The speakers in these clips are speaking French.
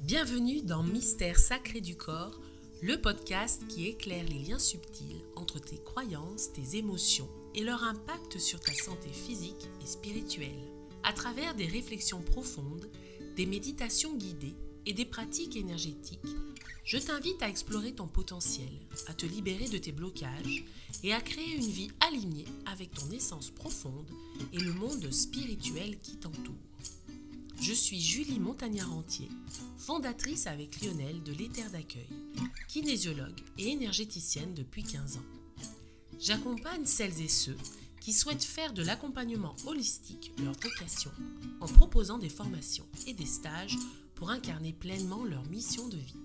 Bienvenue dans Mystère sacré du corps, le podcast qui éclaire les liens subtils entre tes croyances, tes émotions et leur impact sur ta santé physique et spirituelle. À travers des réflexions profondes, des méditations guidées et des pratiques énergétiques, je t'invite à explorer ton potentiel, à te libérer de tes blocages et à créer une vie alignée avec ton essence profonde et le monde spirituel qui t'entoure. Je suis Julie Montagnard-Rentier, fondatrice avec Lionel de l'Éther d'accueil, kinésiologue et énergéticienne depuis 15 ans. J'accompagne celles et ceux qui souhaitent faire de l'accompagnement holistique leur vocation en proposant des formations et des stages pour incarner pleinement leur mission de vie.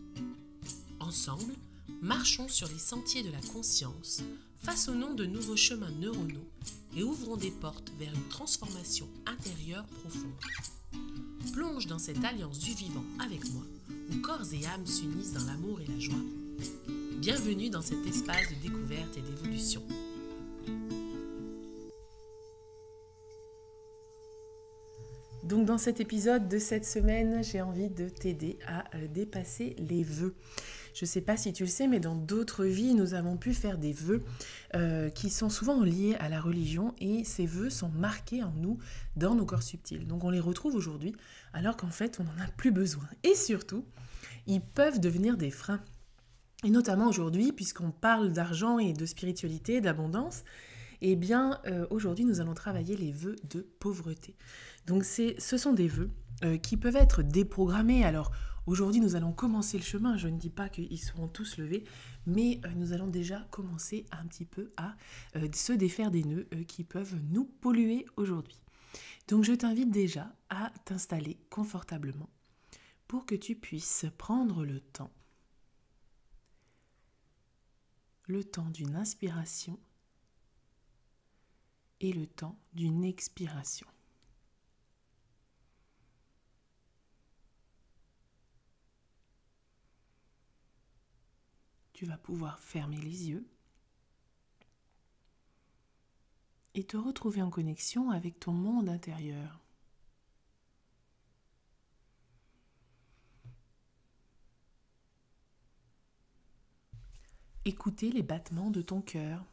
Ensemble, marchons sur les sentiers de la conscience, façonnons de nouveaux chemins neuronaux et ouvrons des portes vers une transformation intérieure profonde. Plonge dans cette alliance du vivant avec moi, où corps et âme s'unissent dans l'amour et la joie. Bienvenue dans cet espace de découverte et d'évolution. Donc dans cet épisode de cette semaine, j'ai envie de t'aider à dépasser les vœux. Je ne sais pas si tu le sais, mais dans d'autres vies, nous avons pu faire des vœux qui sont souvent liés à la religion et ces vœux sont marqués en nous, dans nos corps subtils. Donc on les retrouve aujourd'hui alors qu'en fait, on n'en a plus besoin. Et surtout, ils peuvent devenir des freins. Et notamment aujourd'hui, puisqu'on parle d'argent et de spiritualité, d'abondance, eh bien aujourd'hui, nous allons travailler les vœux de pauvreté. Donc ce sont des vœux qui peuvent être déprogrammés. Alors aujourd'hui, nous allons commencer le chemin. Je ne dis pas qu'ils seront tous levés, mais nous allons déjà commencer un petit peu à se défaire des nœuds qui peuvent nous polluer aujourd'hui. Donc je t'invite déjà à t'installer confortablement pour que tu puisses prendre le temps d'une inspiration et le temps d'une expiration. Tu vas pouvoir fermer les yeux et te retrouver en connexion avec ton monde intérieur. Écouter les battements de ton cœur.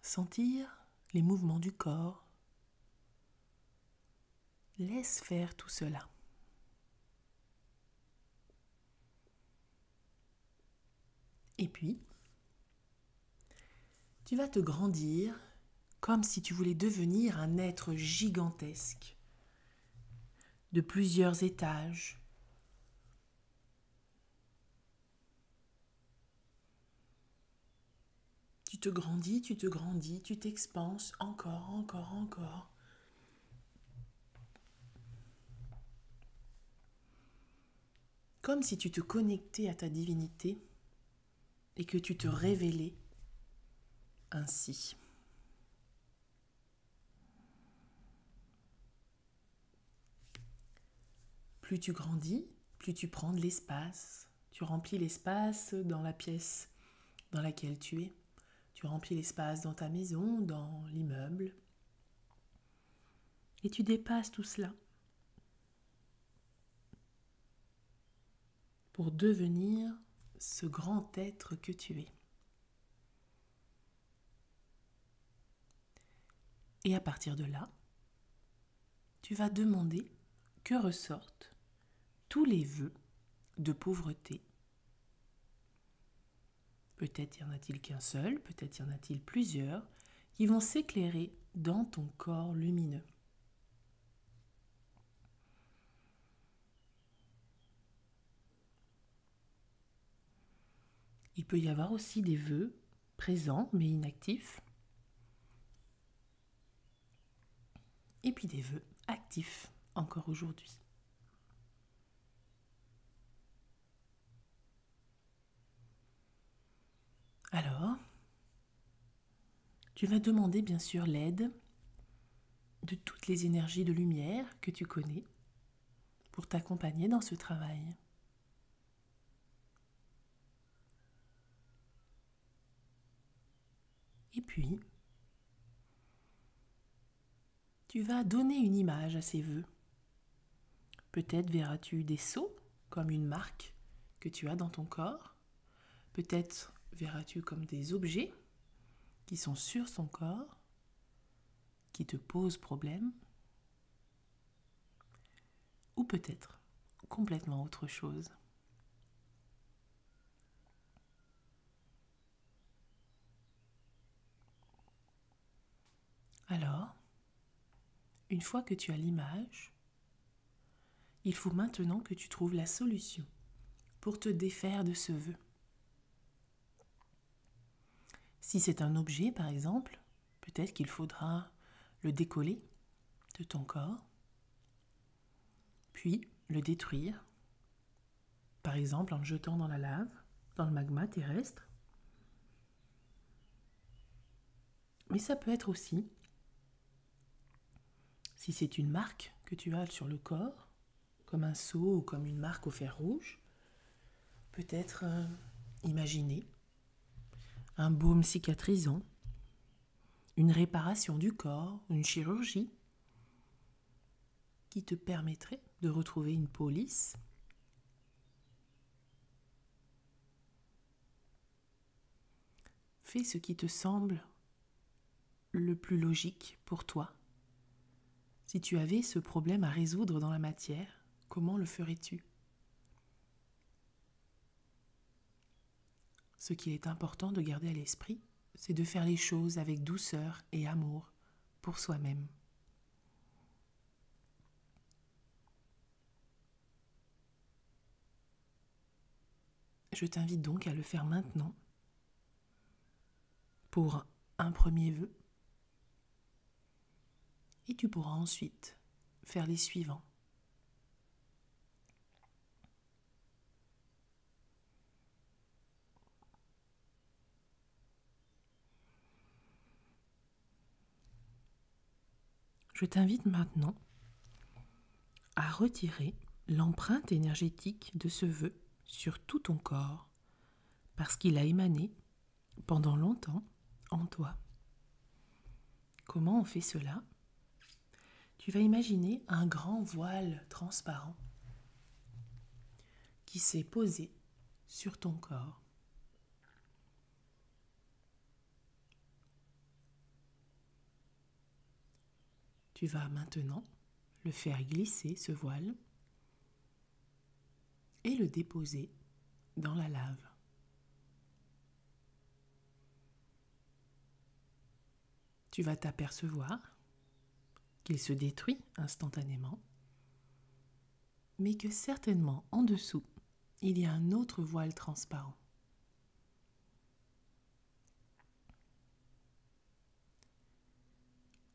Sentir les mouvements du corps. Laisse faire tout cela. Et puis, tu vas te grandir comme si tu voulais devenir un être gigantesque, de plusieurs étages. Tu te grandis, tu t'expanses encore. Comme si tu te connectais à ta divinité et que tu te révélais ainsi. Plus tu grandis, plus tu prends de l'espace. Tu remplis l'espace dans la pièce dans laquelle tu es. Tu remplis l'espace dans ta maison, dans l'immeuble. Et tu dépasses tout cela pour devenir ce grand être que tu es. Et à partir de là, tu vas demander que ressortent tous les vœux de pauvreté. Peut-être y en a-t-il qu'un seul, peut-être y en a-t-il plusieurs, qui vont s'éclairer dans ton corps lumineux. Il peut y avoir aussi des vœux présents mais inactifs. Et puis des vœux actifs encore aujourd'hui. Alors, tu vas demander bien sûr l'aide de toutes les énergies de lumière que tu connais pour t'accompagner dans ce travail. Et puis, tu vas donner une image à ces vœux. Peut-être verras-tu des sceaux comme une marque que tu as dans ton corps. Peut-être verras-tu comme des objets qui sont sur ton corps, qui te posent problème. Ou peut-être complètement autre chose. Alors, une fois que tu as l'image, il faut maintenant que tu trouves la solution pour te défaire de ce vœu. Si c'est un objet, par exemple, peut-être qu'il faudra le décoller de ton corps, puis le détruire, par exemple en le jetant dans la lave, dans le magma terrestre. Mais ça peut être aussi, si c'est une marque que tu as sur le corps, comme un sceau ou comme une marque au fer rouge, peut-être imaginer un baume cicatrisant, une réparation du corps, une chirurgie qui te permettrait de retrouver une peau lisse. Fais ce qui te semble le plus logique pour toi. Si tu avais ce problème à résoudre dans la matière, comment le ferais-tu ? Ce qu'il est important de garder à l'esprit, c'est de faire les choses avec douceur et amour pour soi-même. Je t'invite donc à le faire maintenant pour un premier vœu et tu pourras ensuite faire les suivants. Je t'invite maintenant à retirer l'empreinte énergétique de ce vœu sur tout ton corps, parce qu'il a émané pendant longtemps en toi. Comment on fait cela ? Tu vas imaginer un grand voile transparent qui s'est posé sur ton corps. Tu vas maintenant le faire glisser, ce voile, et le déposer dans la lave. Tu vas t'apercevoir qu'il se détruit instantanément, mais que certainement en dessous, il y a un autre voile transparent.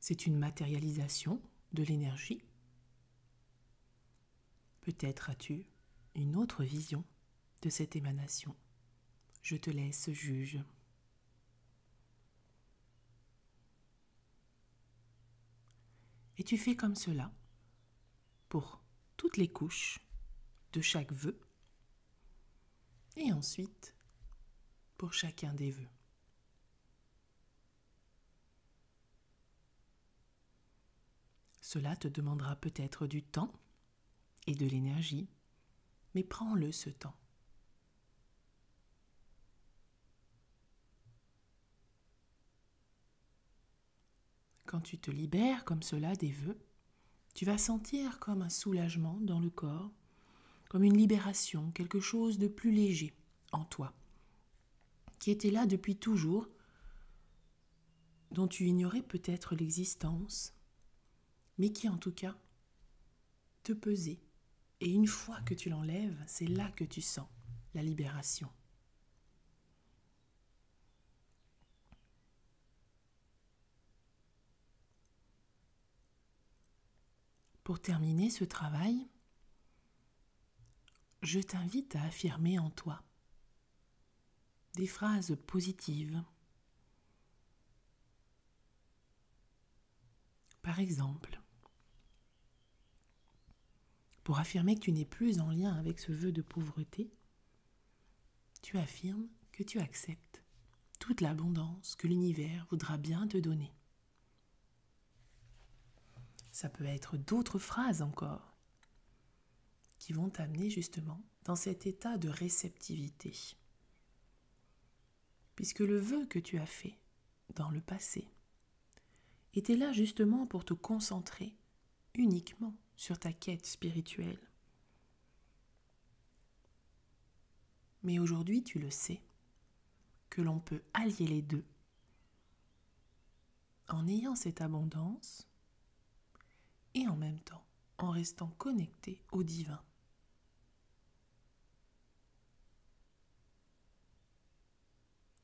C'est une matérialisation de l'énergie. Peut-être as-tu une autre vision de cette émanation. Je te laisse juge. Et tu fais comme cela pour toutes les couches de chaque vœu et ensuite pour chacun des vœux. Cela te demandera peut-être du temps et de l'énergie, mais prends-le ce temps. Quand tu te libères comme cela des vœux, tu vas sentir comme un soulagement dans le corps, comme une libération, quelque chose de plus léger en toi, qui était là depuis toujours, dont tu ignorais peut-être l'existence, mais qui en tout cas te pesait. Et une fois que tu l'enlèves, c'est là que tu sens la libération. Pour terminer ce travail, je t'invite à affirmer en toi des phrases positives. Par exemple, pour affirmer que tu n'es plus en lien avec ce vœu de pauvreté, tu affirmes que tu acceptes toute l'abondance que l'univers voudra bien te donner. Ça peut être d'autres phrases encore. qui vont t'amener justement dans cet état de réceptivité. Puisque le vœu que tu as fait dans le passé était là justement pour te concentrer uniquement sur ta quête spirituelle. Mais aujourd'hui, tu le sais, que l'on peut allier les deux en ayant cette abondance et en même temps en restant connecté au divin.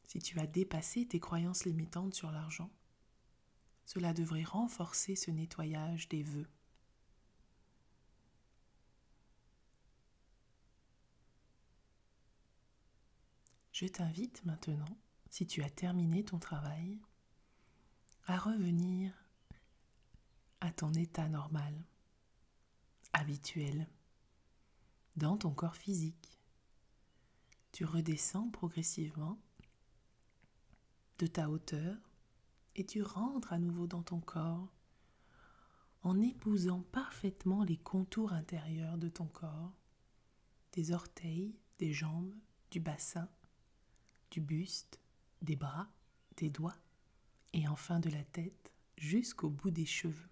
Si tu as dépassé tes croyances limitantes sur l'argent, cela devrait renforcer ce nettoyage des vœux. Je t'invite maintenant, si tu as terminé ton travail, à revenir à ton état normal, habituel, dans ton corps physique. Tu redescends progressivement de ta hauteur et tu rentres à nouveau dans ton corps en épousant parfaitement les contours intérieurs de ton corps, des orteils, des jambes, du bassin, du buste, des bras, des doigts et enfin de la tête jusqu'au bout des cheveux.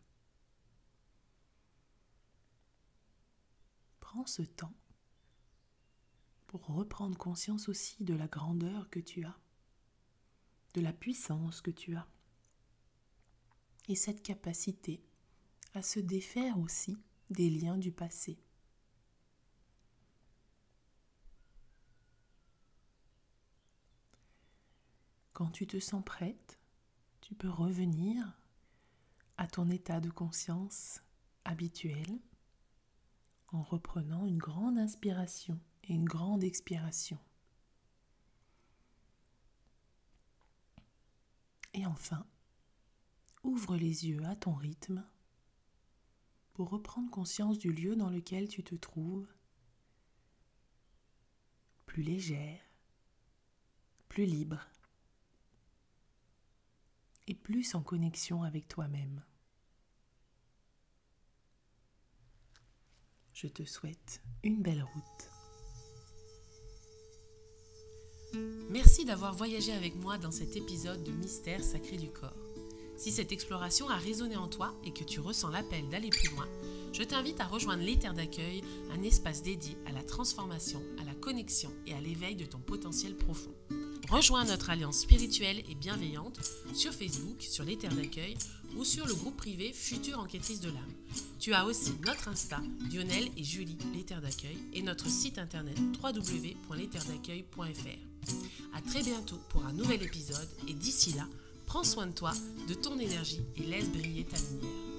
Prends ce temps pour reprendre conscience aussi de la grandeur que tu as, de la puissance que tu as et cette capacité à se défaire aussi des liens du passé. Quand tu te sens prête, tu peux revenir à ton état de conscience habituel en reprenant une grande inspiration et une grande expiration. Et enfin, ouvre les yeux à ton rythme pour reprendre conscience du lieu dans lequel tu te trouves, plus légère, plus libre et plus en connexion avec toi-même. Je te souhaite une belle route. Merci d'avoir voyagé avec moi dans cet épisode de Mystère sacré du corps. Si cette exploration a résonné en toi et que tu ressens l'appel d'aller plus loin, je t'invite à rejoindre les terres d'accueil, un espace dédié à la transformation, à la connexion et à l'éveil de ton potentiel profond. Rejoins notre alliance spirituelle et bienveillante sur Facebook, sur les terres d'accueil ou sur le groupe privé Future Enquêtrice de l'âme. Tu as aussi notre Insta, Lionel et Julie, les terres d'accueil, et notre site internet www.lesterresdaccueil.fr. À très bientôt pour un nouvel épisode et d'ici là, prends soin de toi, de ton énergie et laisse briller ta lumière.